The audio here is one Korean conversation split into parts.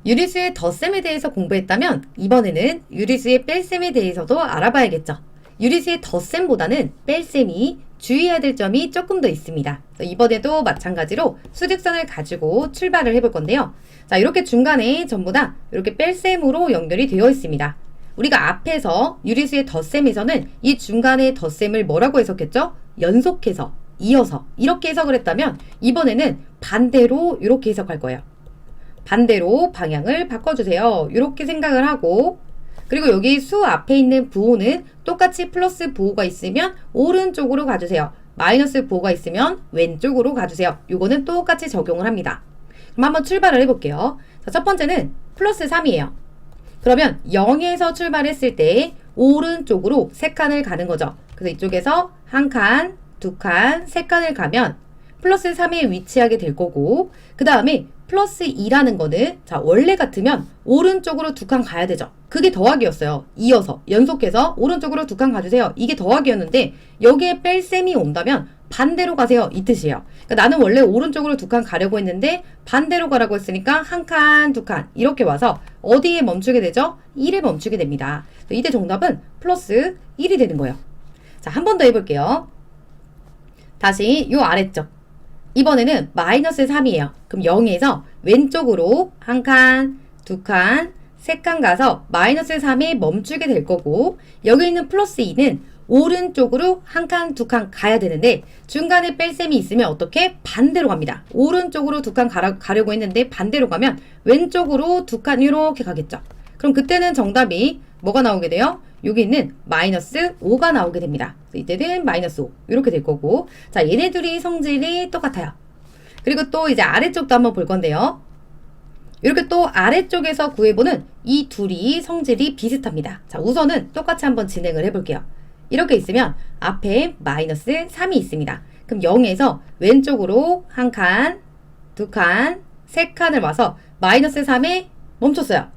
유리수의 덧셈에 대해서 공부했다면 이번에는 유리수의 뺄셈에 대해서도 알아봐야겠죠. 유리수의 덧셈보다는 뺄셈이 주의해야 될 점이 조금 더 있습니다. 이번에도 마찬가지로 수직선을 가지고 출발을 해볼 건데요. 자, 이렇게 중간에 전부 다 이렇게 뺄셈으로 연결이 되어 있습니다. 우리가 앞에서 유리수의 덧셈에서는 이 중간의 덧셈을 뭐라고 해석했죠? 연속해서, 이어서 이렇게 해석을 했다면 이번에는 반대로 이렇게 해석할 거예요. 반대로 방향을 바꿔주세요. 이렇게 생각을 하고, 그리고 여기 수 앞에 있는 부호는 똑같이 플러스 부호가 있으면 오른쪽으로 가주세요. 마이너스 부호가 있으면 왼쪽으로 가주세요. 이거는 똑같이 적용을 합니다. 그럼 한번 출발을 해볼게요. 자, 첫 번째는 플러스 3이에요. 그러면 0에서 출발했을 때 오른쪽으로 3칸을 가는 거죠. 그래서 이쪽에서 1칸, 2칸, 3칸을 가면 플러스 3에 위치하게 될 거고, 그 다음에 플러스 2라는 거는 자 원래 같으면 오른쪽으로 2칸 가야 되죠. 그게 더하기였어요. 이어서 연속해서 오른쪽으로 2칸 가주세요. 이게 더하기였는데 여기에 뺄셈이 온다면 반대로 가세요. 이 뜻이에요. 그러니까 나는 원래 오른쪽으로 2칸 가려고 했는데 반대로 가라고 했으니까 1칸, 2칸 이렇게 와서 어디에 멈추게 되죠? 1에 멈추게 됩니다. 이때 정답은 플러스 1이 되는 거예요. 자, 한 번 더 해볼게요. 다시 요 아래쪽. 이번에는 마이너스 3이에요. 그럼 0에서 왼쪽으로 1칸, 2칸, 3칸 가서 마이너스 3에 멈추게 될 거고, 여기 있는 플러스 2는 오른쪽으로 1칸, 2칸 가야 되는데 중간에 뺄셈이 있으면 어떻게? 반대로 갑니다. 오른쪽으로 2칸 가려고 했는데 반대로 가면 왼쪽으로 2칸 이렇게 가겠죠. 그럼 그때는 정답이 뭐가 나오게 돼요? 여기 있는 마이너스 5가 나오게 됩니다. 이때는 마이너스 5 이렇게 될 거고, 자, 얘네들이 성질이 똑같아요. 그리고 또 이제 아래쪽도 한번 볼 건데요. 이렇게 또 아래쪽에서 구해보는 이 둘이 성질이 비슷합니다. 자, 우선은 똑같이 한번 진행을 해볼게요. 이렇게 있으면 앞에 마이너스 3이 있습니다. 그럼 0에서 왼쪽으로 1칸, 2칸, 3칸을 와서 마이너스 3에 멈췄어요.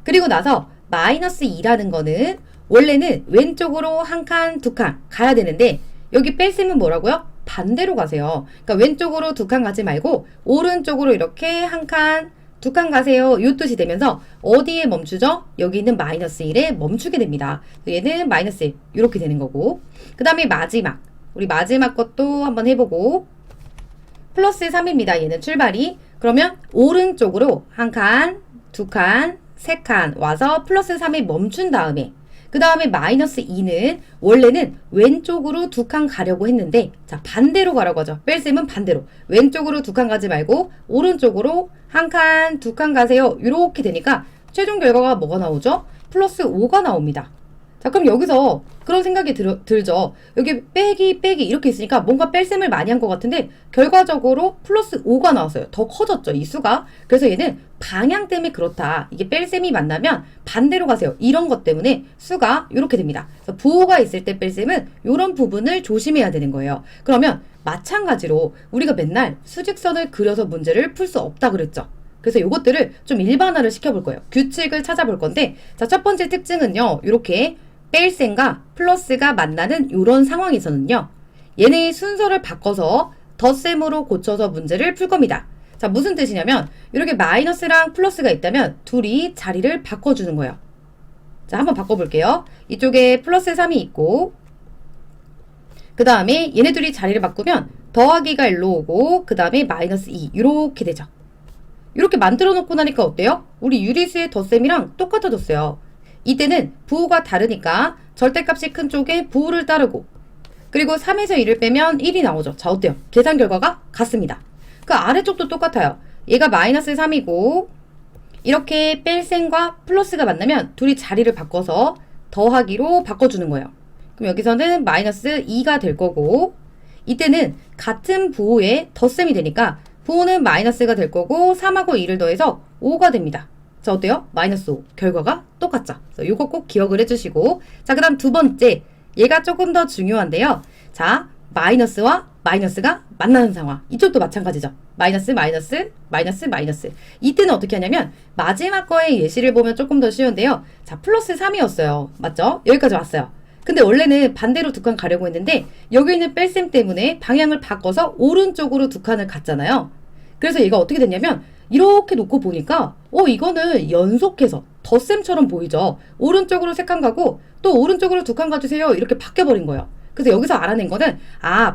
그리고 나서 마이너스 2라는 거는 원래는 왼쪽으로 1칸, 2칸 가야 되는데 여기 뺄셈은 뭐라고요? 반대로 가세요. 그러니까 왼쪽으로 2칸 가지 말고 오른쪽으로 이렇게 1칸, 2칸 가세요. 이 뜻이 되면서 어디에 멈추죠? 여기 있는 마이너스 1에 멈추게 됩니다. 얘는 마이너스 1 이렇게 되는 거고, 그 다음에 마지막 우리 마지막 것도 한번 해보고, 플러스 3입니다. 얘는 출발이. 그러면 오른쪽으로 1칸, 2칸, 3칸 와서 플러스 3에 멈춘 다음에 그 다음에 마이너스 2는 원래는 왼쪽으로 2칸 가려고 했는데 자 반대로 가라고 하죠. 뺄셈은 반대로 왼쪽으로 2칸 가지 말고 오른쪽으로 1칸, 2칸 가세요. 이렇게 되니까 최종 결과가 뭐가 나오죠? 플러스 5가 나옵니다. 자, 그럼 여기서 그런 생각이 들죠. 여기 빼기 이렇게 있으니까 뭔가 뺄셈을 많이 한 것 같은데 결과적으로 플러스 5가 나왔어요. 더 커졌죠, 이 수가. 그래서 얘는 방향 때문에 그렇다. 이게 뺄셈이 만나면 반대로 가세요. 이런 것 때문에 수가 이렇게 됩니다. 그래서 부호가 있을 때 뺄셈은 이런 부분을 조심해야 되는 거예요. 그러면 마찬가지로 우리가 맨날 수직선을 그려서 문제를 풀 수 없다 그랬죠. 그래서 이것들을 좀 일반화를 시켜볼 거예요. 규칙을 찾아볼 건데, 자, 첫 번째 특징은요, 이렇게 뺄셈과 플러스가 만나는 이런 상황에서는요, 얘네의 순서를 바꿔서 덧셈으로 고쳐서 문제를 풀 겁니다. 자, 무슨 뜻이냐면 이렇게 마이너스랑 플러스가 있다면 둘이 자리를 바꿔주는 거예요. 자, 한번 바꿔볼게요. 이쪽에 플러스 3이 있고, 그 다음에 얘네 둘이 자리를 바꾸면 더하기가 1로 오고, 그 다음에 마이너스 2 이렇게 되죠. 이렇게 만들어 놓고 나니까 어때요? 우리 유리수의 덧셈이랑 똑같아졌어요. 이때는 부호가 다르니까 절대값이 큰 쪽에 부호를 따르고, 그리고 3에서 1을 빼면 1이 나오죠. 자, 어때요? 계산 결과가 같습니다. 그 아래쪽도 똑같아요. 얘가 마이너스 3이고 이렇게 뺄셈과 플러스가 만나면 둘이 자리를 바꿔서 더하기로 바꿔주는 거예요. 그럼 여기서는 마이너스 2가 될 거고, 이때는 같은 부호에 덧셈이 되니까 부호는 마이너스가 될 거고 3하고 2를 더해서 5가 됩니다. 자, 어때요? 마이너스 5. 결과가 똑같죠? 그래서 이거 꼭 기억을 해주시고, 자, 그 다음 두 번째. 얘가 조금 더 중요한데요. 자, 마이너스와 마이너스가 만나는 상황. 이쪽도 마찬가지죠. 마이너스, 마이너스, 마이너스, 마이너스. 이때는 어떻게 하냐면 마지막 거의 예시를 보면 조금 더 쉬운데요. 자, 플러스 3이었어요. 맞죠? 여기까지 왔어요. 근데 원래는 반대로 2칸 가려고 했는데 여기 있는 뺄셈 때문에 방향을 바꿔서 오른쪽으로 2칸을 갔잖아요. 그래서 얘가 어떻게 됐냐면 이렇게 놓고 보니까 이거는 연속해서 덧셈처럼 보이죠. 오른쪽으로 3칸 가고 또 오른쪽으로 2칸 가주세요. 이렇게 바뀌어버린 거예요. 그래서 여기서 알아낸 거는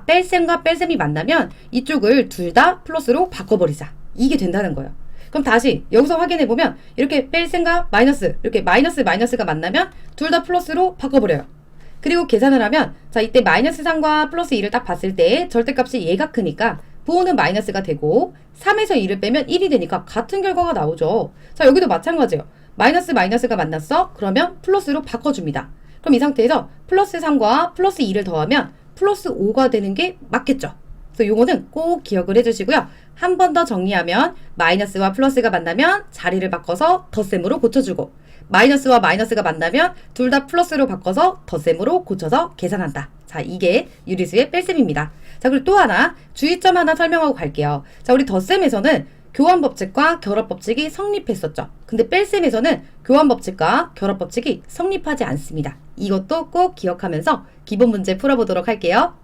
뺄셈과 뺄셈이 만나면 이쪽을 둘 다 플러스로 바꿔버리자. 이게 된다는 거예요. 그럼 다시 여기서 확인해보면 이렇게 뺄셈과 마이너스, 이렇게 마이너스가 만나면 둘 다 플러스로 바꿔버려요. 그리고 계산을 하면 자, 이때 마이너스 3과 플러스 2를 딱 봤을 때 절대값이 얘가 크니까 부호는 마이너스가 되고 3에서 2를 빼면 1이 되니까 같은 결과가 나오죠. 자, 여기도 마찬가지예요. 마이너스가 만났어? 그러면 플러스로 바꿔줍니다. 그럼 이 상태에서 플러스 3과 플러스 2를 더하면 플러스 5가 되는 게 맞겠죠. 그래서 요거는 꼭 기억을 해주시고요. 한 번 더 정리하면 마이너스와 플러스가 만나면 자리를 바꿔서 덧셈으로 고쳐주고 마이너스와 마이너스가 만나면 둘 다 플러스로 바꿔서 덧셈으로 고쳐서 계산한다. 자, 이게 유리수의 뺄셈입니다. 자, 그리고 또 하나 주의점 하나 설명하고 갈게요. 자, 우리 덧셈에서는 교환법칙과 결합법칙이 성립했었죠. 근데 뺄셈에서는 교환법칙과 결합법칙이 성립하지 않습니다. 이것도 꼭 기억하면서 기본 문제 풀어보도록 할게요.